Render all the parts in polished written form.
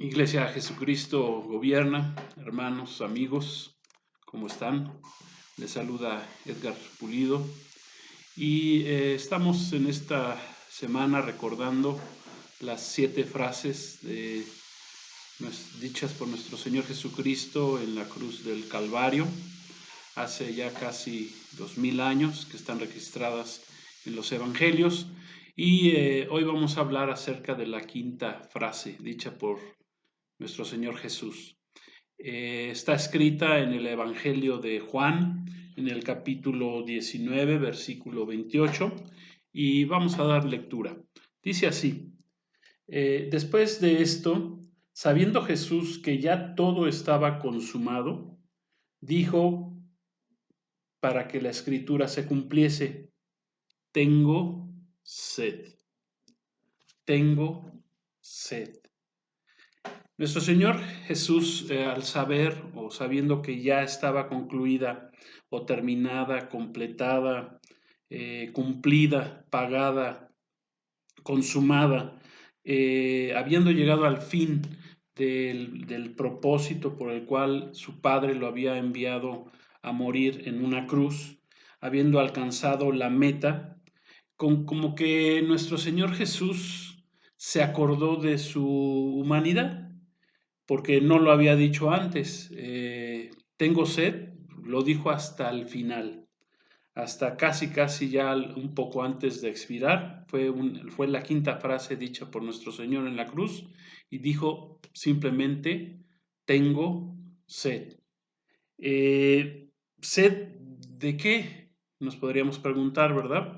Iglesia Jesucristo gobierna, hermanos, amigos, ¿cómo están? Les saluda Edgar Pulido y estamos en esta semana recordando las 7 frases dichas por nuestro Señor Jesucristo en la cruz del Calvario hace ya casi 2000 años, que están registradas en los Evangelios. Y hoy vamos a hablar acerca de la quinta frase dicha por nuestro Señor Jesús. Está escrita en el Evangelio de Juan, en el capítulo 19, versículo 28, y vamos a dar lectura. Dice así: después de esto, sabiendo Jesús que ya todo estaba consumado, dijo, para que la escritura se cumpliese: tengo sed. Tengo sed. Nuestro Señor Jesús, al saber o sabiendo que ya estaba concluida o terminada, completada, cumplida, pagada, consumada, habiendo llegado al fin del propósito por el cual su Padre lo había enviado a morir en una cruz, habiendo alcanzado la meta, como que nuestro Señor Jesús se acordó de su humanidad porque no lo había dicho antes. Tengo sed, lo dijo hasta el final, hasta casi ya un poco antes de expirar. Fue la quinta frase dicha por nuestro Señor en la cruz y dijo simplemente: tengo sed. ¿Sed de qué? Nos podríamos preguntar, ¿verdad?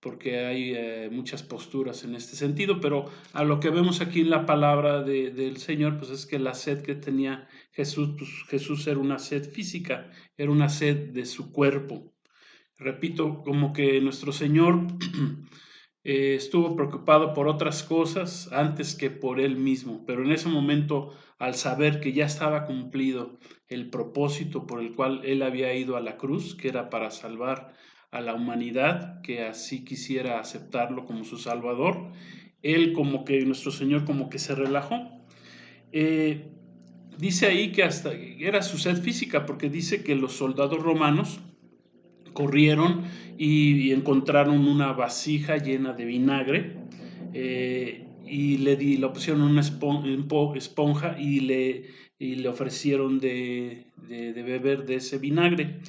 Porque hay muchas posturas en este sentido, pero a lo que vemos aquí en la palabra del Señor, pues es que la sed que tenía Jesús, pues Jesús era una sed física, era una sed de su cuerpo. Repito, como que nuestro Señor estuvo preocupado por otras cosas antes que por Él mismo, pero en ese momento, al saber que ya estaba cumplido el propósito por el cual Él había ido a la cruz, que era para salvar a la humanidad, que así quisiera aceptarlo como su Salvador, Él como que, nuestro Señor como que se relajó. Eh, Dice ahí que hasta era su sed física, porque dice que los soldados romanos corrieron y encontraron una vasija llena de vinagre, y le pusieron una esponja y le ofrecieron de beber de ese vinagre.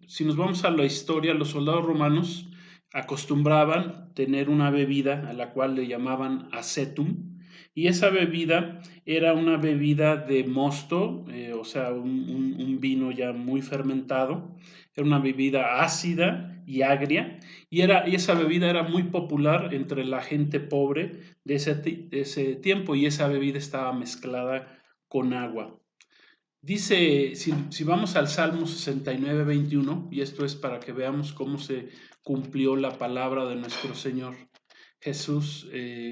Si nos vamos a la historia, los soldados romanos acostumbraban tener una bebida a la cual le llamaban acetum, y esa bebida era una bebida de mosto, o sea, un vino ya muy fermentado. Era una bebida ácida y agria, y esa bebida era muy popular entre la gente pobre de ese tiempo, y esa bebida estaba mezclada con agua. Dice, si vamos al Salmo 69, 21, y esto es para que veamos cómo se cumplió la palabra de nuestro Señor Jesús,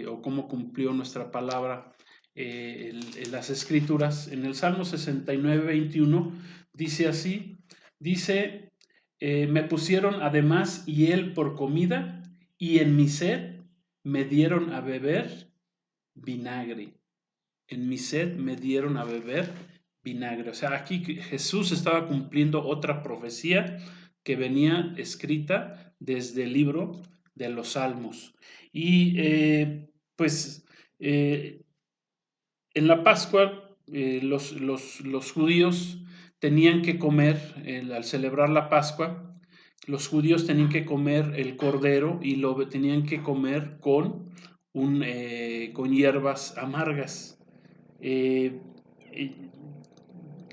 o cómo cumplió nuestra palabra en las Escrituras. En el Salmo 69, 21 dice así, dice, me pusieron además hiel por comida, y en mi sed me dieron a beber vinagre. En mi sed me dieron a beber vinagre. O sea, aquí Jesús estaba cumpliendo otra profecía que venía escrita desde el libro de los Salmos. Y pues eh, en la Pascua, los judíos tenían que comer, al celebrar la Pascua, los judíos tenían que comer el cordero, y lo tenían que comer con hierbas amargas. eh,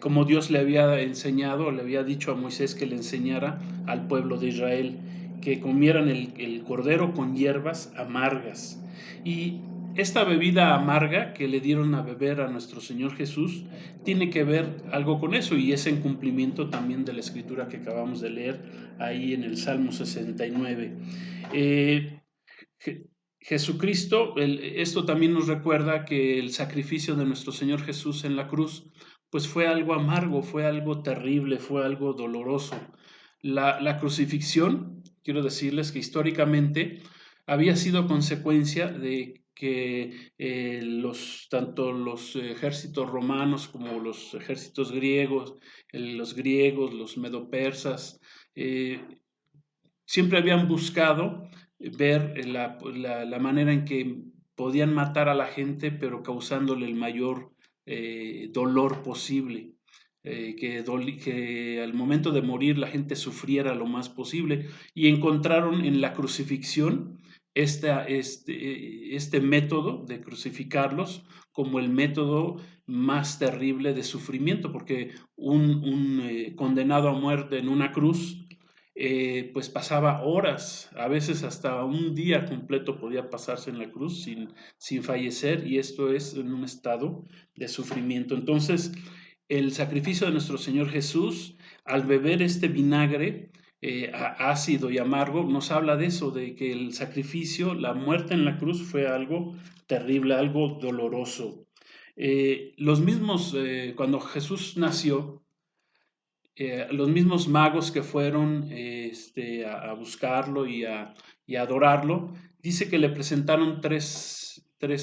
Como Dios le había enseñado, le había dicho a Moisés que le enseñara al pueblo de Israel, que comieran el cordero con hierbas amargas. Y esta bebida amarga que le dieron a beber a nuestro Señor Jesús tiene que ver algo con eso, y es en cumplimiento también de la escritura que acabamos de leer ahí en el Salmo 69. Eh, Jesucristo, esto también nos recuerda que el sacrificio de nuestro Señor Jesús en la cruz, pues fue algo amargo, fue algo terrible, fue algo doloroso. La crucifixión, quiero decirles que históricamente había sido consecuencia de que tanto los ejércitos romanos como los ejércitos griegos, los medopersas, siempre habían buscado ver la manera en que podían matar a la gente, pero causándole el mayor dolor posible. Que al momento de morir la gente sufriera lo más posible, y encontraron en la crucifixión este método de crucificarlos como el método más terrible de sufrimiento, porque un condenado a muerte en una cruz, pues pasaba horas, a veces hasta un día completo podía pasarse en la cruz sin fallecer, y esto es en un estado de sufrimiento. Entonces, el sacrificio de nuestro Señor Jesús, al beber este vinagre ácido y amargo, nos habla de eso, de que el sacrificio, la muerte en la cruz fue algo terrible, algo doloroso. Cuando Jesús nació, los mismos magos que fueron a buscarlo y a adorarlo, dice que le presentaron tres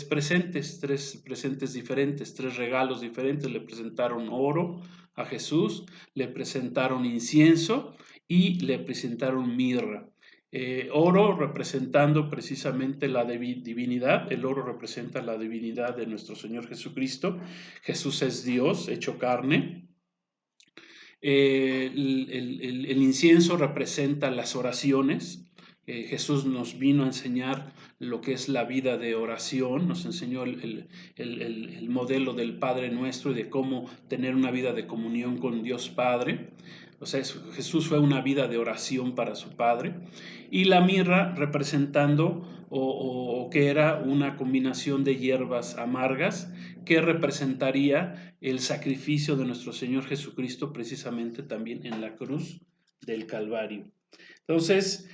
presentes diferentes, tres regalos diferentes. Le presentaron oro a Jesús, le presentaron incienso y le presentaron mirra. Oro representando precisamente la divinidad. El oro representa la divinidad de nuestro Señor Jesucristo. Jesús es Dios hecho carne. El incienso representa las oraciones. Jesús nos vino a enseñar lo que es la vida de oración, nos enseñó el modelo del Padre Nuestro y de cómo tener una vida de comunión con Dios Padre. O sea, Jesús fue una vida de oración para su Padre. Y la mirra representando o que era una combinación de hierbas amargas que representaría el sacrificio de nuestro Señor Jesucristo precisamente también en la cruz del Calvario. Entonces,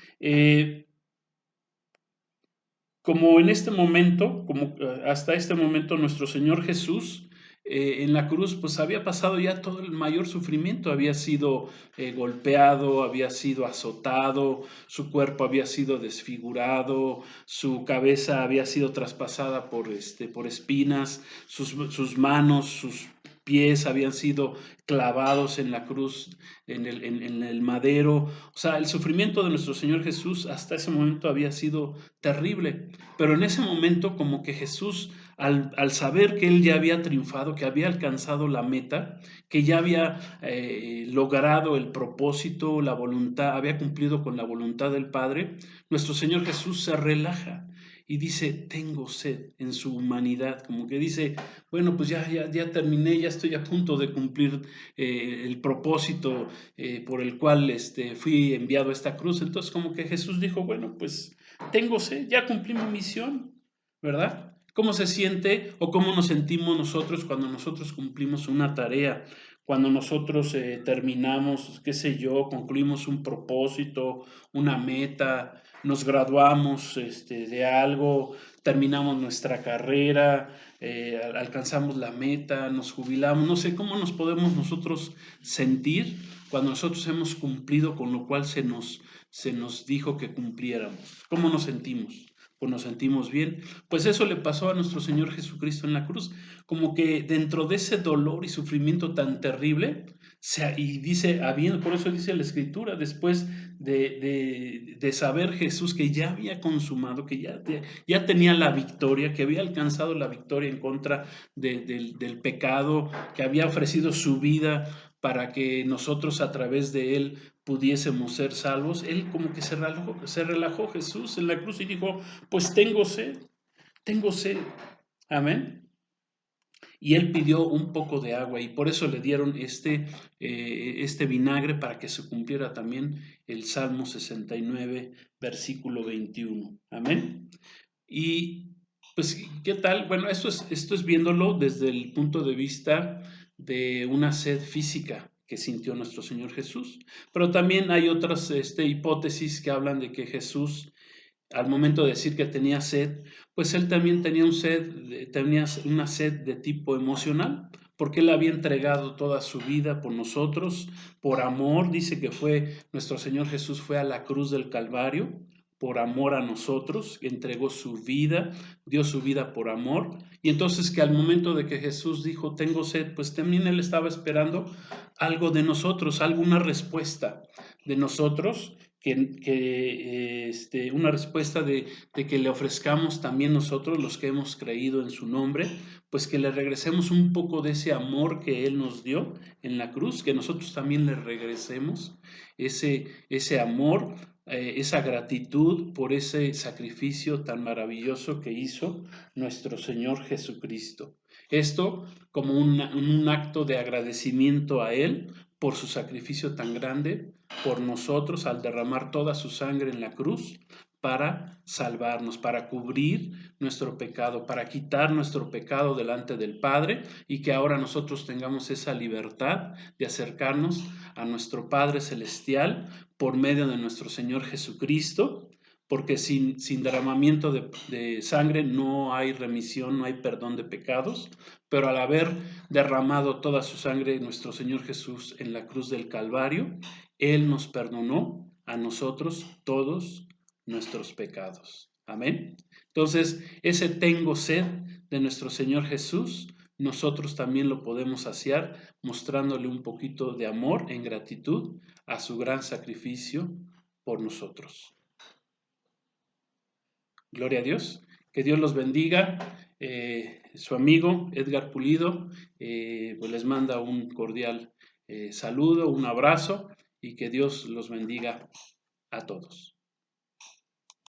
como en este momento, como hasta este momento nuestro Señor Jesús en la cruz, pues había pasado ya todo el mayor sufrimiento, había sido golpeado, había sido azotado, su cuerpo había sido desfigurado, su cabeza había sido traspasada por espinas, sus manos, sus pies habían sido clavados en la cruz, en el madero. O sea, el sufrimiento de nuestro Señor Jesús hasta ese momento había sido terrible, pero en ese momento como que Jesús, al saber que él ya había triunfado, que había alcanzado la meta, que ya había logrado el propósito, la voluntad, había cumplido con la voluntad del Padre, nuestro Señor Jesús se relaja y dice, tengo sed, en su humanidad, como que dice, bueno, pues ya terminé, ya estoy a punto de cumplir el propósito por el cual fui enviado a esta cruz. Entonces como que Jesús dijo, bueno, pues tengo sed, ya cumplí mi misión, ¿verdad? ¿Cómo se siente o cómo nos sentimos nosotros cuando nosotros cumplimos una tarea? Cuando nosotros terminamos, qué sé yo, concluimos un propósito, una meta, nos graduamos de algo, terminamos nuestra carrera, alcanzamos la meta, nos jubilamos, no sé cómo nos podemos nosotros sentir cuando nosotros hemos cumplido con lo cual se nos dijo que cumpliéramos. ¿Cómo nos sentimos? Pues nos sentimos bien. Pues eso le pasó a nuestro Señor Jesucristo en la cruz, como que dentro de ese dolor y sufrimiento tan terrible, y dice, por eso dice la Escritura, después de saber Jesús que ya había consumado, que ya tenía la victoria, que había alcanzado la victoria en contra del pecado, que había ofrecido su vida para que nosotros a través de él pudiésemos ser salvos. Él como que se relajó Jesús en la cruz y dijo, pues tengo sed. Amén. Y él pidió un poco de agua y por eso le dieron este vinagre para que se cumpliera también el Salmo 69, versículo 21. Amén. Y pues, ¿qué tal? Bueno, esto es viéndolo desde el punto de vista de una sed física que sintió nuestro Señor Jesús. Pero también hay otras hipótesis que hablan de que Jesús, al momento de decir que tenía sed, pues él también tenía una sed de tipo emocional, porque él había entregado toda su vida por nosotros, por amor. Dice que nuestro Señor Jesús fue a la cruz del Calvario por amor a nosotros, entregó su vida, dio su vida por amor, y entonces que al momento de que Jesús dijo, tengo sed, pues también Él estaba esperando algo de nosotros, alguna respuesta de nosotros, una respuesta de que le ofrezcamos también nosotros, los que hemos creído en su nombre, pues que le regresemos un poco de ese amor que Él nos dio en la cruz, que nosotros también le regresemos ese amor, esa gratitud por ese sacrificio tan maravilloso que hizo nuestro Señor Jesucristo. Esto como un acto de agradecimiento a Él por su sacrificio tan grande por nosotros al derramar toda su sangre en la cruz para salvarnos, para cubrir nuestro pecado, para quitar nuestro pecado delante del Padre y que ahora nosotros tengamos esa libertad de acercarnos a nuestro Padre Celestial por medio de nuestro Señor Jesucristo, porque sin derramamiento de sangre no hay remisión, no hay perdón de pecados, pero al haber derramado toda su sangre nuestro Señor Jesús en la cruz del Calvario, Él nos perdonó a nosotros todos nuestros pecados. Amén. Entonces, ese tengo sed de nuestro Señor Jesús, nosotros también lo podemos saciar mostrándole un poquito de amor en gratitud a su gran sacrificio por nosotros. Gloria a Dios. Que Dios los bendiga. Su amigo Edgar Pulido pues les manda un cordial saludo, un abrazo y que Dios los bendiga a todos.